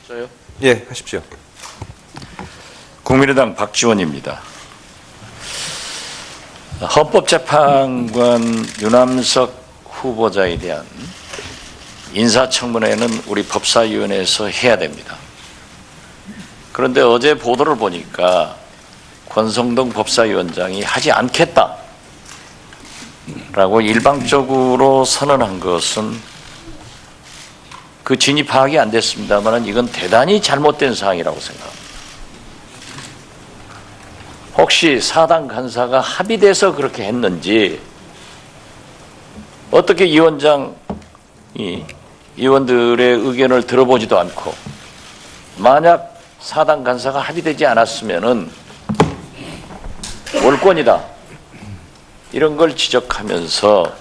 저요? 예, 하십시오. 국민의당 박지원입니다. 헌법재판관 유남석 후보자에 대한 인사청문회는 우리 법사위원회에서 해야 됩니다. 그런데 어제 보도를 보니까 권성동 법사위원장이 하지 않겠다라고 일방적으로 선언한 것은 그 진위 파악이 안 됐습니다만 이건 대단히 잘못된 사항이라고 생각합니다. 혹시 사당 간사가 합의돼서 그렇게 했는지, 어떻게 위원장이 의원들의 의견을 들어보지도 않고, 만약 사당 간사가 합의되지 않았으면은 월권이다 이런 걸 지적하면서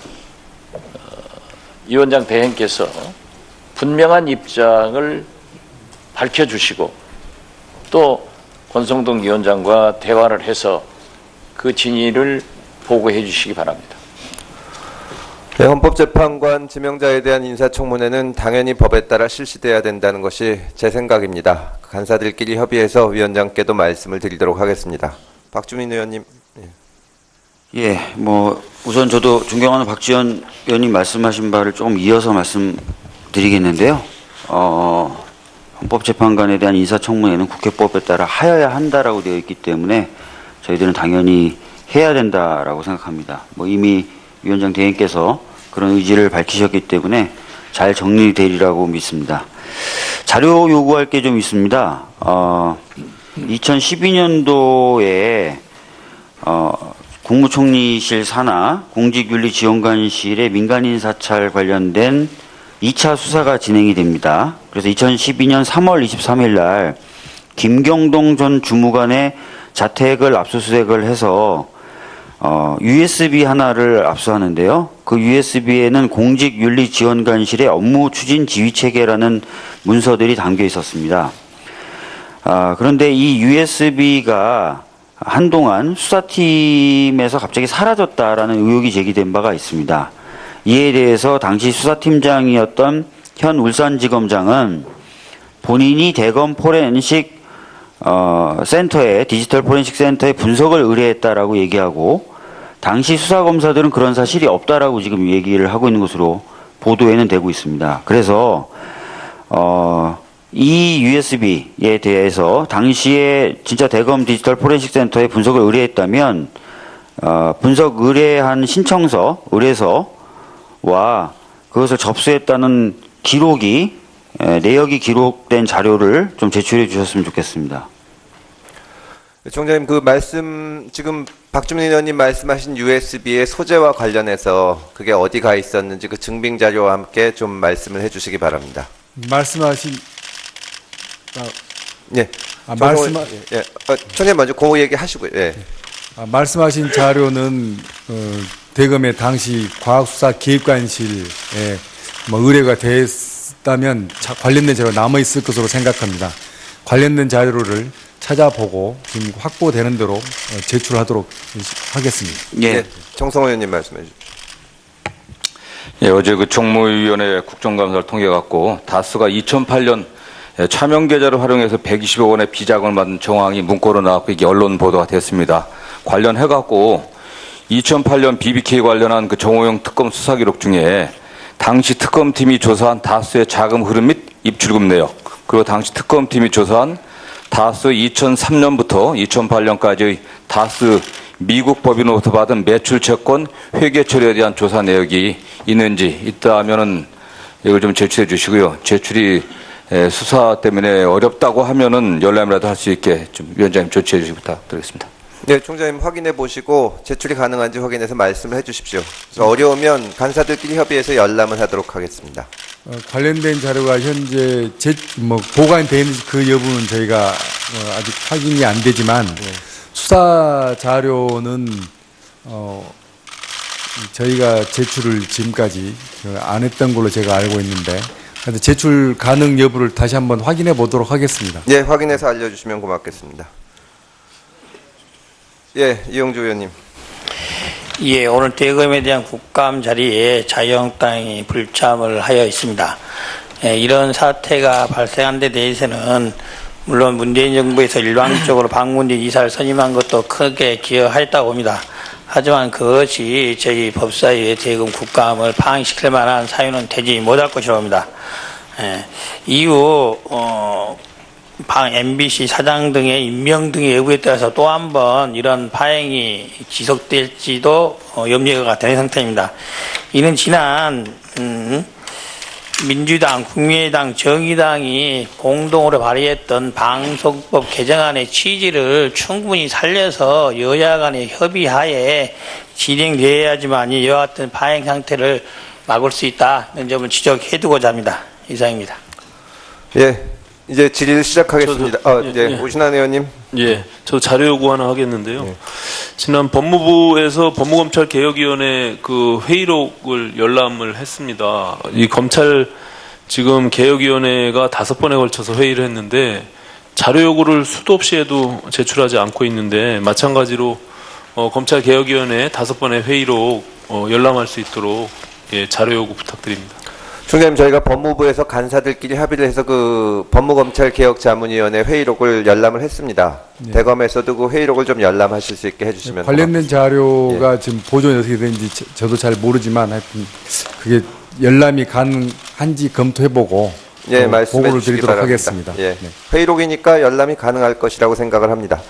위원장 대행께서 분명한 입장을 밝혀주시고 또 권성동 위원장과 대화를 해서 그 진위를 보고해 주시기 바랍니다. 네, 헌법재판관 지명자에 대한 인사청문회는 당연히 법에 따라 실시돼야 된다는 것이 제 생각입니다. 간사들끼리 협의해서 위원장께도 말씀을 드리도록 하겠습니다. 박주민 의원님. 예, 우선 저도 존경하는 박지원 의원님 말씀하신 바를 조금 이어서 말씀드리겠는데요. 헌법재판관에 대한 인사청문회는 국회법에 따라 하여야 한다라고 되어 있기 때문에 저희들은 당연히 해야 된다라고 생각합니다. 이미 위원장 대행께서 그런 의지를 밝히셨기 때문에 잘 정리되리라고 믿습니다. 자료 요구할 게 좀 있습니다. 2012년도에 국무총리실 산하 공직윤리지원관실의 민간인 사찰 관련된 2차 수사가 진행이 됩니다. 그래서 2012년 3월 23일 날 김경동 전 주무관의 자택을 압수수색을 해서 USB 하나를 압수하는데요. 그 USB에는 공직윤리지원관실의 업무 추진 지휘체계라는 문서들이 담겨 있었습니다. 그런데 이 USB가 한동안 수사팀에서 갑자기 사라졌다라는 의혹이 제기된 바가 있습니다. 이에 대해서 당시 수사팀장이었던 현 울산지검장은 본인이 대검 포렌식 센터에 디지털 포렌식 센터에 분석을 의뢰했다라고 얘기하고 당시 수사검사들은 그런 사실이 없다라고 지금 얘기를 하고 있는 것으로 보도에는 되고 있습니다. 그래서 이 USB에 대해서 당시에 진짜 대검 디지털 포렌식 센터에 분석을 의뢰했다면 분석 의뢰한 신청서, 의뢰서와 그것을 접수했다는 기록이 내역이 기록된 자료를 좀 제출해 주셨으면 좋겠습니다. 총장님, 그 말씀 지금 박주민 의원님 말씀하신 USB의 소재와 관련해서 그게 어디 가 있었는지 그 증빙 자료와 함께 좀 말씀을 해주시기 바랍니다. 말씀하신 총장님 먼저 그 얘기 하시고요. 예. 말씀하신 자료는 대검의 당시 과학수사기획관실에 의뢰가 됐다면 관련된 자료가 남아 있을 것으로 생각합니다. 관련된 자료를 찾아보고 지금 확보되는 대로 제출하도록 하겠습니다. 예. 정성호 의원님 말씀해 주십시오. 예, 어제 그 정무위원회 국정감사를 통해 갖고 다스가 2008년 차명 계좌를 활용해서 120억 원의 비자금을 받은 정황이 문구로 나왔고 이게 언론 보도가 됐습니다. 관련해 갖고 2008년 BBK 관련한 그 정호영 특검 수사 기록 중에 당시 특검팀이 조사한 다스의 자금 흐름 및 입출금 내역, 그리고 당시 특검팀이 조사한 다스 2003년부터 2008년까지의 다스 미국 법인으로부터 받은 매출 채권 회계 처리에 대한 조사 내역이 있는지 있다 하면은 이걸 좀 제출해 주시고요. 제출이 수사 때문에 어렵다고 하면은 열람이라도 할 수 있게 좀 위원장님 조치해 주시기 부탁드리겠습니다. 네, 총장님 확인해 보시고 제출이 가능한지 확인해서 말씀을 해주십시오. 어려우면 간사들끼리 협의해서 열람을 하도록 하겠습니다. 관련된 자료가 현재 보관되어 있는지 그 여부는 저희가 아직 확인이 안 되지만 수사 자료는 저희가 제출을 지금까지 안 했던 걸로 제가 알고 있는데 제출 가능 여부를 다시 한번 확인해 보도록 하겠습니다. 예, 확인해서 알려주시면 고맙겠습니다. 예, 이용주 의원님. 예, 오늘 대검에 대한 국감 자리에 자유한국당이 불참을 하여 있습니다. 이런 사태가 발생한 데 대해서는 물론 문재인 정부에서 일방적으로 박문진 이사를 선임한 것도 크게 기여했다고 봅니다. 하지만 그것이 저희 법사위의 대금 국감을 파행시킬 만한 사유는 되지 못할 것이라고 봅니다. 이후 MBC 사장 등의 임명 등의 여부에 따라서 또 한 번 이런 파행이 지속될지도 염려가 되는 상태입니다. 이는 지난 민주당, 국민의당, 정의당이 공동으로 발의했던 방송법 개정안의 취지를 충분히 살려서 여야 간의 협의하에 진행되어야지만 이와 같은 파행 상태를 막을 수 있다는 점을 지적해두고자 합니다. 이상입니다. 예, 이제 질의를 시작하겠습니다. 오신환 의원님. 예, 저 자료 요구 하나 하겠는데요. 지난 법무부에서 법무검찰개혁위원회 그 회의록을 열람을 했습니다. 이 검찰 지금 개혁위원회가 5번에 걸쳐서 회의를 했는데 자료 요구를 수도 없이 해도 제출하지 않고 있는데 마찬가지로 검찰개혁위원회 5번의 회의록 열람할 수 있도록 자료 요구 부탁드립니다. 총장님, 저희가 법무부에서 간사들끼리 합의를 해서 그 법무검찰개혁자문위원회 회의록을 열람을 했습니다. 네. 대검에서도 그 회의록을 좀 열람하실 수 있게 해주시면 관련된 자료가 지금 보존이 어떻게 되는지 저도 잘 모르지만 하여튼 그게 열람이 가능한지 검토해보고 말씀해 보고를 주시기 드리도록 바랍니다. 하겠습니다. 예. 회의록이니까 열람이 가능할 것이라고 생각을 합니다.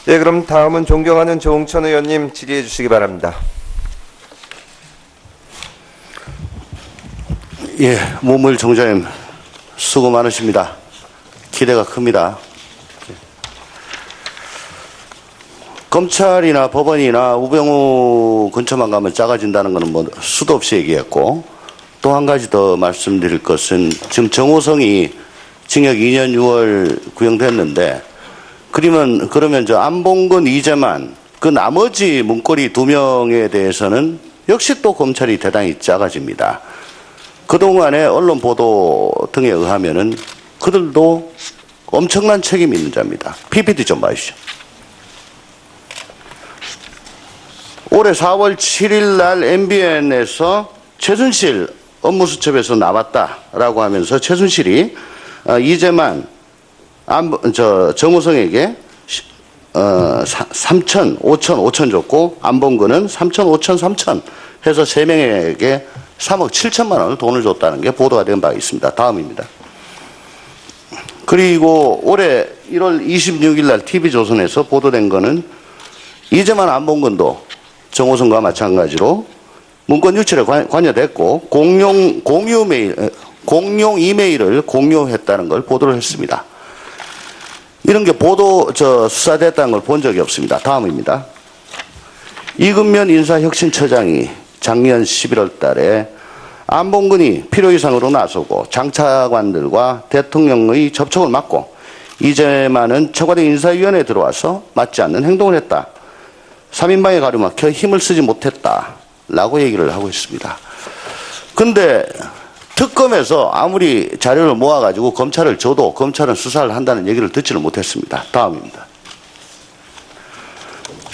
예, 그럼 다음은 존경하는 조응천 의원님 질의해 주시기 바랍니다. 예, 문무일 총장님 수고 많으십니다. 기대가 큽니다. 검찰이나 법원이나 우병우 근처만 가면 작아진다는 것은 뭐 수도 없이 얘기했고, 또 한 가지 더 말씀드릴 것은 지금 정호성이 징역 2년 6월 구형됐는데, 그러면 저 안봉근, 이재만 그 나머지 문고리 2명에 대해서는 역시 또 검찰이 대단히 작아집니다. 그동안의 언론 보도 등에 의하면은 그들도 엄청난 책임이 있는 자입니다. PPT 좀 봐주시죠. 올해 4월 7일 날 MBN에서 최순실 업무수첩에서 나왔다라고 하면서 최순실이 이재만 정호성에게 3천, 5천 줬고 안봉근은 3천, 5천, 3천 해서 3명에게 3억 7천만 원을 돈을 줬다는 게 보도가 된 바 있습니다. 다음입니다. 그리고 올해 1월 26일 날 TV조선에서 보도된 거는 이재만 안봉근도 정호성과 마찬가지로 문건 유출에 관여됐고 공용 이메일을 공유했다는 걸 보도를 했습니다. 이런 게 수사됐다는 걸 본 적이 없습니다. 다음입니다. 이근면 인사혁신처장이 작년 11월 달에 안봉근이 필요 이상으로 나서고 장차관들과 대통령의 접촉을 막고 이재만은 청와대 인사위원회에 들어와서 맞지 않는 행동을 했다. 3인방에 가려막혀 힘을 쓰지 못했다라고 얘기를 하고 있습니다. 근데 특검에서 아무리 자료를 모아가지고 검찰을 줘도 검찰은 수사를 한다는 얘기를 듣지를 못했습니다. 다음입니다.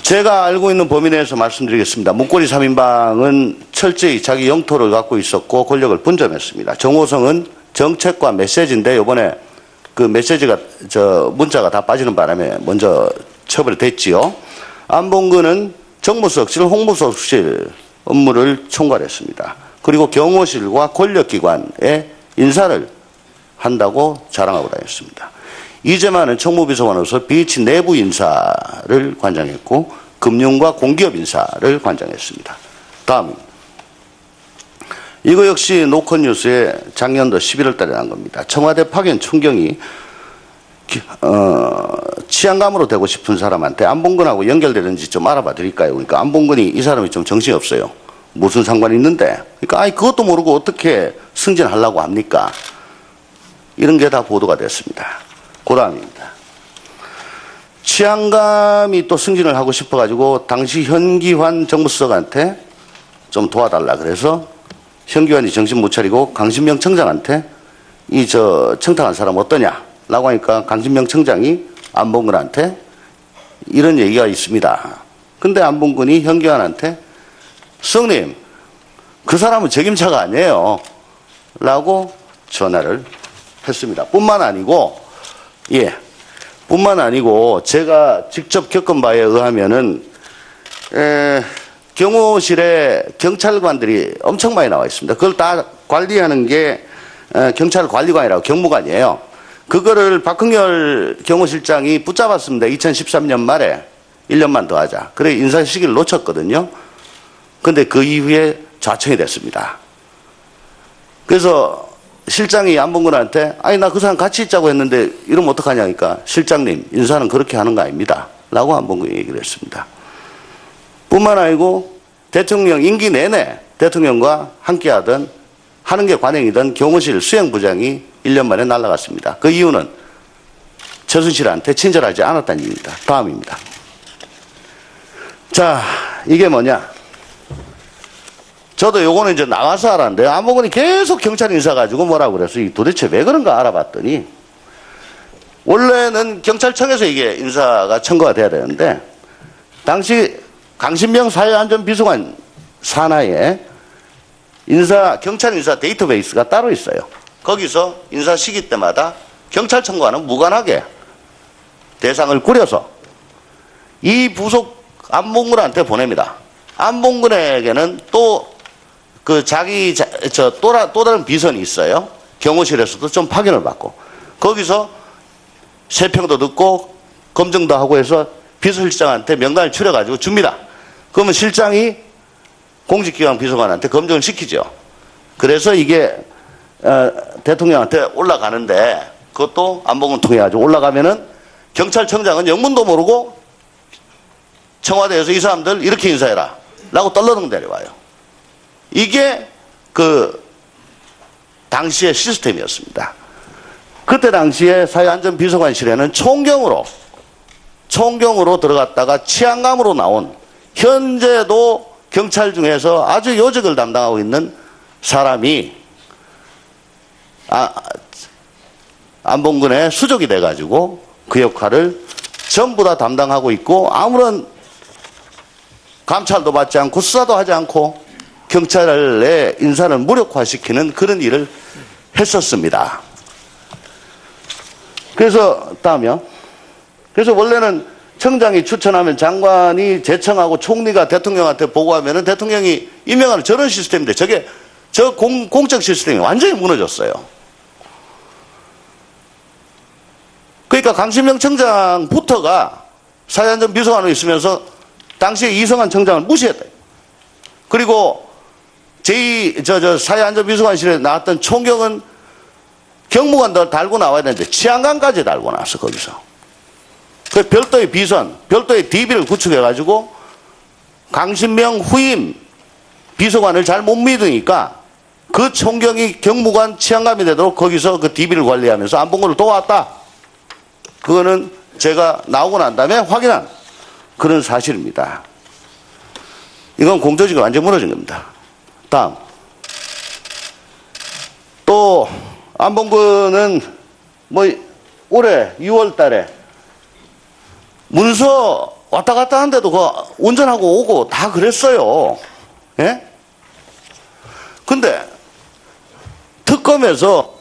제가 알고 있는 범위 내에서 말씀드리겠습니다. 문고리 3인방은 철저히 자기 영토를 갖고 있었고 권력을 분점했습니다. 정호성은 정책과 메시지인데 이번에 그 메시지가 문자가 다 빠지는 바람에 먼저 처벌이 됐지요. 안봉근은 정무수석실, 홍보수석실 업무를 총괄했습니다. 그리고 경호실과 권력기관의 인사를 한다고 자랑하고 다녔습니다. 이재만은 총무비서관으로서 BH 내부 인사를 관장했고 금융과 공기업 인사를 관장했습니다. 다음, 이거 역시 노컷뉴스에 작년도 11월 달에 난 겁니다. 청와대 파견 총경이 치안감으로 되고 싶은 사람한테 안봉근하고 연결되는지 좀 알아봐 드릴까요? 그러니까 안봉근이 이 사람이 좀 정신이 없어요. 무슨 상관이 있는데? 그러니까 그것도 모르고 어떻게 승진하려고 합니까? 이런 게 다 보도가 됐습니다. 그 다음입니다. 치안감이 또 승진을 하고 싶어가지고 당시 현기환 정무수석한테 좀 도와달라 그래서 현기환이 정신 못 차리고 강신명 청장한테 청탁한 사람 어떠냐? 라고 하니까 강신명 청장이 안봉근한테 이런 얘기가 있습니다. 근데 안봉근이 현기환한테 수석님, 그 사람은 책임자가 아니에요. 라고 전화를 했습니다. 뿐만 아니고 제가 직접 겪은 바에 의하면은 경호실에 경찰관들이 엄청 많이 나와 있습니다. 그걸 다 관리하는 게 경찰관리관이라고 경무관이에요. 그거를 박흥열 경호실장이 붙잡았습니다. 2013년 말에 1년만 더 하자. 그래 인사 시기를 놓쳤거든요. 근데 그 이후에 좌천이 됐습니다. 그래서 실장이 안봉근한테 아니 나 그 사람 같이 있자고 했는데 이러면 어떡하냐니까 실장님 인사는 그렇게 하는 거 아닙니다. 라고 안봉근이 얘기를 했습니다. 뿐만 아니고 대통령 임기 내내 대통령과 함께하던 하는 게 관행이던 경호실 수행부장이 1년 만에 날아갔습니다. 그 이유는 최순실한테 친절하지 않았다는 이유입니다. 다음입니다. 자, 이게 뭐냐? 저도 요거는 이제 나가서 알았는데 안봉근이 계속 경찰 인사 가지고 뭐라고 그래서 도대체 왜 그런가 알아봤더니 원래는 경찰청에서 이게 인사가 청구가 돼야 되는데 당시 강신명 사회안전비서관 산하에 경찰 인사 데이터베이스가 따로 있어요. 거기서 인사 시기 때마다 경찰청과는 무관하게 대상을 꾸려서 이 부속 안봉근한테 보냅니다. 안봉근에게는 또 그 또 다른 비선이 있어요. 경호실에서도 좀 파견을 받고 거기서 세평도 듣고 검증도 하고 해서 비서실장한테 명단을 추려가지고 줍니다. 그러면 실장이 공직기관 비서관한테 검증을 시키죠. 그래서 이게 대통령한테 올라가는데 그것도 안봉근 통해 가지고 올라가면은 경찰청장은 영문도 모르고 청와대에서 이 사람들 이렇게 인사해라 라고 떨러덩 내려와요. 이게 그 당시의 시스템이었습니다. 그때 당시에 사회안전비서관실에는 총경으로 들어갔다가 치안감으로 나온 현재도 경찰 중에서 아주 요직을 담당하고 있는 사람이 안봉근의 수족이 돼가지고 그 역할을 전부 다 담당하고 있고 아무런 감찰도 받지 않고 수사도 하지 않고 경찰의 인사를 무력화시키는 그런 일을 했었습니다. 그래서 다음이요. 그래서 원래는 청장이 추천하면 장관이 제청하고 총리가 대통령한테 보고하면은 대통령이 임명하는 저런 시스템인데 저 공적 시스템이 완전히 무너졌어요. 그러니까 강신명 청장부터가 사회안전비서관으로 있으면서 당시에 이성한 청장을 무시했다. 그리고 사회안전비서관실에 나왔던 총경은 경무관들 달고 나와야 되는데 치안관까지 달고 나왔어 거기서. 그 별도의 비선, 별도의 DB를 구축해가지고 강신명 후임 비서관을 잘 못 믿으니까 그 총경이 경무관 치안감이 되도록 거기서 그 DB를 관리하면서 안봉근을 도왔다. 그거는 제가 나오고 난 다음에 확인한 그런 사실입니다. 이건 공조직이 완전 무너진 겁니다. 다음. 또 안봉근은 올해 6월 달에 문서 왔다 갔다 하는데도 운전하고 오고 다 그랬어요. 예? 근데 특검에서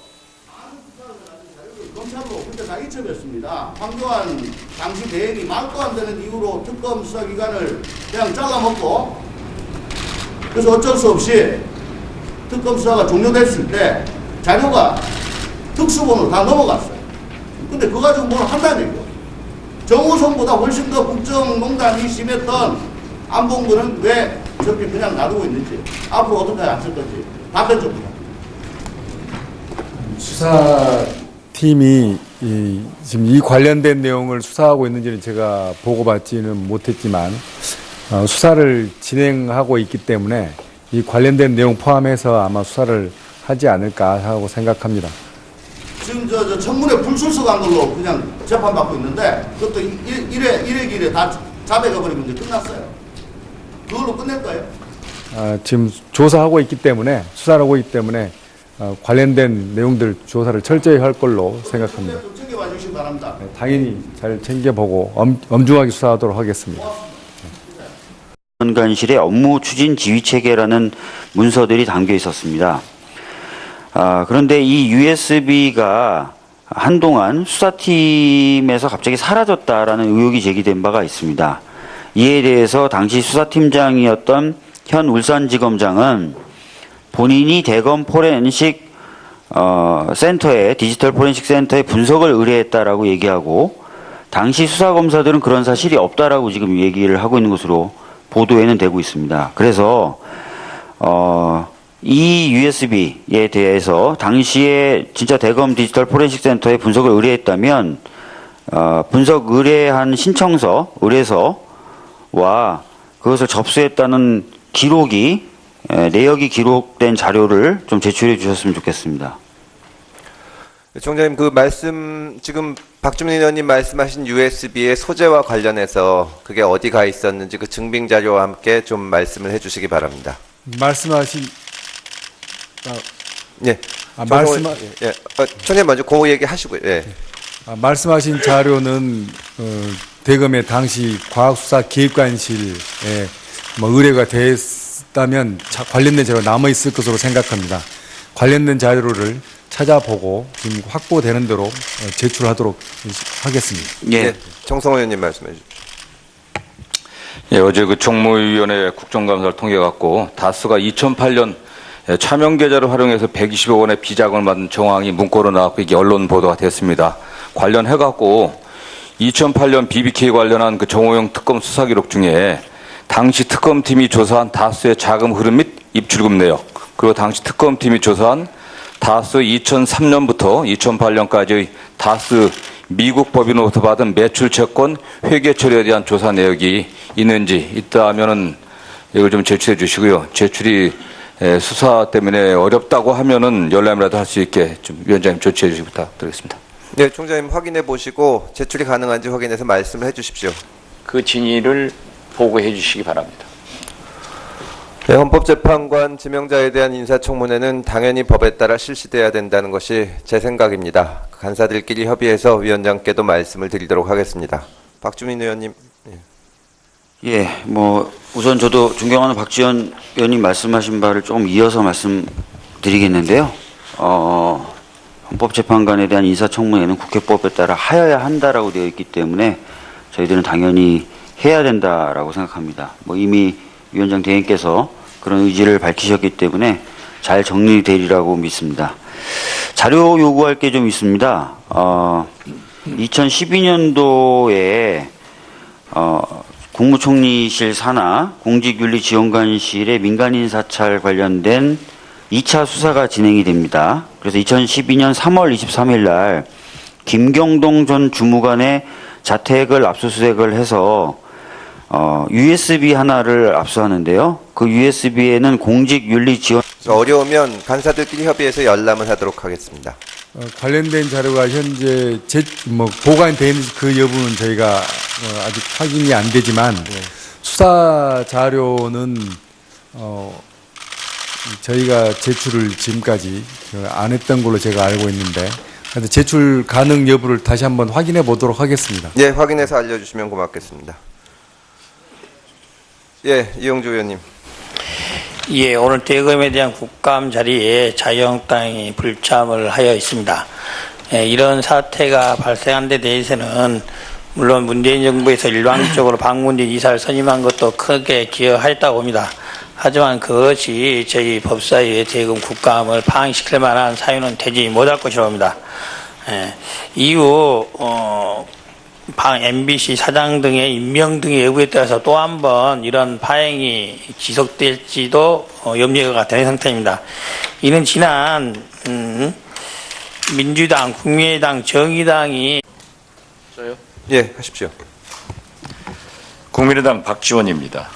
검찰로 그때 다 이첩했습니다. 황교안 당시 대행이 말도 안 되는 이유로 특검 수사기관을 그냥 잘라먹고 그래서 어쩔 수 없이 특검 수사가 종료됐을 때 자료가 특수본으로 다 넘어갔어요. 근데 그거 가지고 뭘 한다는 얘기예요. 정우성보다 훨씬 더 국정농단이 심했던 안봉근은 왜 저렇게 그냥 놔두고 있는지 앞으로 어떻게 안쓸 건지 답변적입니다. 수사팀이 지금 이 관련된 내용을 수사하고 있는지는 제가 보고받지는 못했지만 수사를 진행하고 있기 때문에 이 관련된 내용 포함해서 아마 수사를 하지 않을까 하고 생각합니다. 지금 저 청문회 불출석한 걸로 그냥 재판받고 있는데 그것도 1회 기일에 다 자백해 버리면 이제 끝났어요. 그걸로 끝낼 거예요? 지금 조사하고 있기 때문에 수사를 하고 있기 때문에 관련된 내용들 조사를 철저히 할 걸로 생각합니다. 좀 챙겨봐 주시기 바랍니다. 네, 당연히 잘 챙겨보고 엄중하게 수사하도록 하겠습니다. 간실의 업무 추진 지휘 체계라는 문서들이 담겨 있었습니다. 그런데 이 USB가 한동안 수사팀에서 갑자기 사라졌다라는 의혹이 제기된 바가 있습니다. 이에 대해서 당시 수사팀장이었던 현 울산지검장은 본인이 대검 포렌식 센터에 디지털 포렌식 센터에 분석을 의뢰했다라고 얘기하고 당시 수사검사들은 그런 사실이 없다라고 지금 얘기를 하고 있는 것으로 보도에는 되고 있습니다. 그래서 이 USB에 대해서 당시에 진짜 대검 디지털 포렌식 센터에 분석을 의뢰했다면 분석 의뢰한 신청서, 의뢰서와 그것을 접수했다는 기록이 내역이 기록된 자료를 좀 제출해 주셨으면 좋겠습니다. 총장님, 그 말씀, 지금 박주민 의원님 말씀하신 USB의 소재와 관련해서 그게 어디 가 있었는지 그 증빙 자료와 함께 좀 말씀을 해주시기 바랍니다. 말씀하신 예. 총장님 먼저 그 얘기 하시고요. 예. 말씀하신 자료는 대검의 당시 과학수사기획관실에 의뢰가 됐다면 관련된 자료가 남아 있을 것으로 생각합니다. 관련된 자료를 찾아보고 지금 확보되는 대로 제출하도록 하겠습니다. 예. 정성호 의원님 말씀해 주십시오. 예, 어제 그 정무위원회 국정감사를 통해 갖고 다스가 2008년 차명 계좌를 활용해서 120억 원의 비자금을 받은 정황이 문구로 나왔고 이게 언론 보도가 됐습니다. 관련해 갖고 2008년 BBK 관련한 그 정호영 특검 수사 기록 중에 당시 특검팀이 조사한 다스의 자금 흐름 및 입출금 내역, 그리고 당시 특검팀이 조사한 다스 2003년부터 2008년까지의 다스 미국 법인으로부터 받은 매출 채권 회계 처리에 대한 조사 내역이 있는지 있다면은 이걸 좀 제출해 주시고요. 제출이 수사 때문에 어렵다고 하면은 열람이라도 할 수 있게 좀 위원장님 조치해 주시기 부탁드리겠습니다. 네, 총장님 확인해 보시고 제출이 가능한지 확인해서 말씀을 해 주십시오. 그 진위를 보고해 주시기 바랍니다. 네, 헌법재판관 지명자에 대한 인사청문회는 당연히 법에 따라 실시돼야 된다는 것이 제 생각입니다. 간사들끼리 협의해서 위원장께도 말씀을 드리도록 하겠습니다. 박주민 의원님. 예, 우선 저도 존경하는 박지원 의원님 말씀하신 바를 조금 이어서 말씀드리겠는데요. 헌법재판관에 대한 인사청문회는 국회법에 따라 하여야 한다라고 되어 있기 때문에 저희들은 당연히 해야 된다라고 생각합니다. 이미 위원장 대행께서 그런 의지를 밝히셨기 때문에 잘 정리되리라고 믿습니다. 자료 요구할 게 좀 있습니다. 2012년도에 국무총리실 산하 공직윤리지원관실의 민간인 사찰 관련된 2차 수사가 진행이 됩니다. 그래서 2012년 3월 23일 날 김경동 전 주무관의 자택을 압수수색을 해서 USB 하나를 압수하는데요. 그 USB에는 공직윤리지원 어려우면 간사들끼리 협의해서 열람을 하도록 하겠습니다. 관련된 자료가 현재 보관이 되어 있는지 그 여부는 저희가 아직 확인이 안 되지만 수사 자료는 저희가 제출을 지금까지 안 했던 걸로 제가 알고 있는데 제출 가능 여부를 다시 한번 확인해 보도록 하겠습니다. 예, 확인해서 알려주시면 고맙겠습니다. 예, 이용주 의원님. 예, 오늘 대검에 대한 국감 자리에 자유한국당이 불참을 하여 있습니다. 예, 이런 사태가 발생한 데 대해서는 물론 문재인 정부에서 일방적으로 박문진 이사를 선임한 것도 크게 기여했다고 봅니다. 하지만 그것이 저희 법사위의 대검 국감을 파행시킬 만한 사유는 되지 못할 것이라고 봅니다. 예, 이후 MBC 사장 등의 임명 등의 여부에 따라서 또 한 번 이런 파행이 지속될지도 염려가 되는 상태입니다. 이는 지난 민주당, 국민의당, 정의당이 저요? 예, 하십시오. 국민의당 박지원입니다.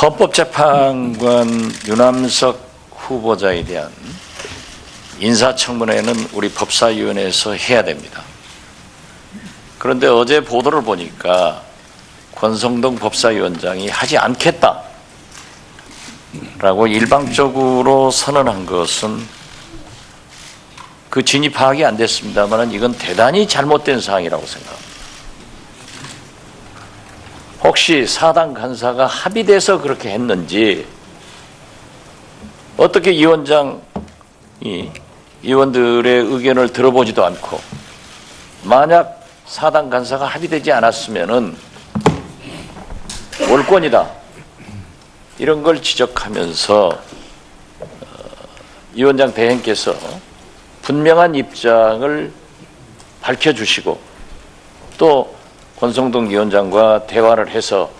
헌법재판관 유남석 후보자에 대한 인사청문회는 우리 법사위원회에서 해야 됩니다. 그런데 어제 보도를 보니까 권성동 법사위원장이 하지 않겠다라고 일방적으로 선언한 것은 그 진위 파악이 안 됐습니다만 이건 대단히 잘못된 사항이라고 생각합니다. 혹시 사당 간사가 합의돼서 그렇게 했는지 어떻게 위원장이 의원들의 의견을 들어보지도 않고 만약 사당 간사가 합의되지 않았으면은 월권이다 이런 걸 지적하면서 위원장 대행께서 분명한 입장을 밝혀주시고 또 권성동 위원장과 대화를 해서